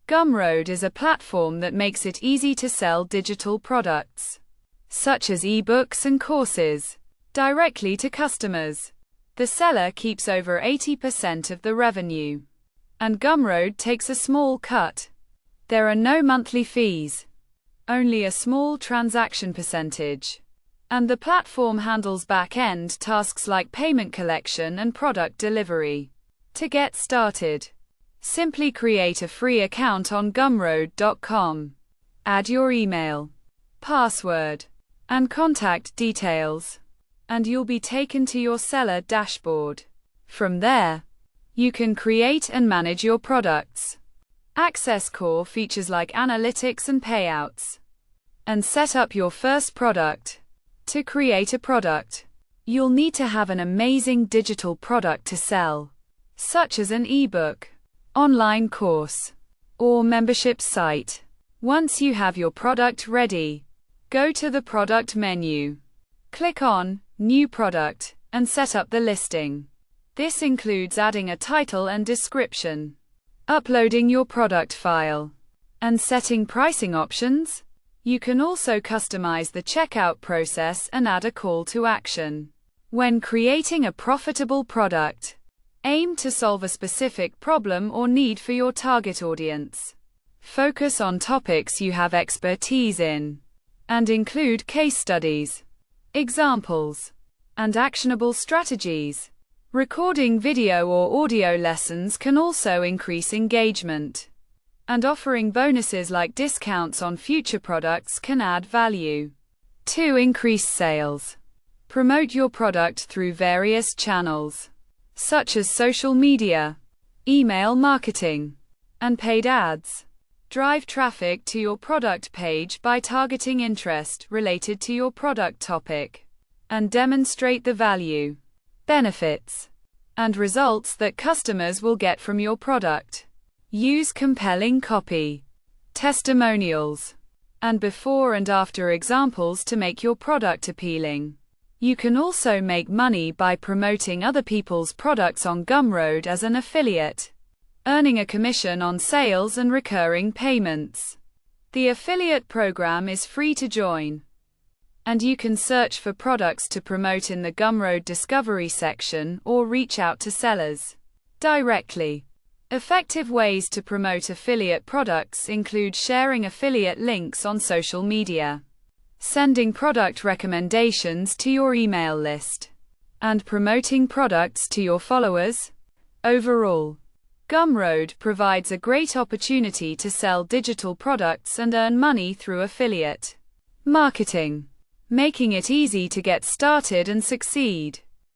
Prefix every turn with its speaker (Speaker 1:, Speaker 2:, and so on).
Speaker 1: Gumroad is a platform that makes it easy to sell digital products, such as ebooks and courses, directly to customers. The seller keeps over 80% of the revenue, and Gumroad takes a small cut. There are no monthly fees, only a small transaction percentage, and the platform handles back-end tasks like payment collection and product delivery. To get started, simply create a free account on gumroad.com. Add your email, password, and contact details, and you'll be taken to your seller dashboard. From there, you can create and manage your products, access core features like analytics and payouts, and set up your first product. To create a product, you'll need to have an amazing digital product to sell, such as an ebook, online course, or membership site. Once you have your product ready, go to the product menu, click on New Product, and set up the listing. This includes adding a title and description, uploading your product file, and setting pricing options. You can also customize the checkout process and add a call to action. When creating a profitable product, aim to solve a specific problem or need for your target audience. Focus on topics you have expertise in, and include case studies, examples, and actionable strategies. Recording video or audio lessons can also increase engagement, and offering bonuses like discounts on future products can add value. To increase sales, promote your product through various channels, such as social media, email marketing, and paid ads. Drive traffic to your product page by targeting interest related to your product topic, and demonstrate the value, benefits, and results that customers will get from your product. Use compelling copy, testimonials, and before and after examples to make your product appealing. You can also make money by promoting other people's products on Gumroad as an affiliate, earning a commission on sales and recurring payments. The affiliate program is free to join, and you can search for products to promote in the Gumroad discovery section or reach out to sellers directly. Effective ways to promote affiliate products include sharing affiliate links on social media, sending product recommendations to your email list, and promoting products to your followers. Overall, Gumroad provides a great opportunity to sell digital products and earn money through affiliate marketing, making it easy to get started and succeed.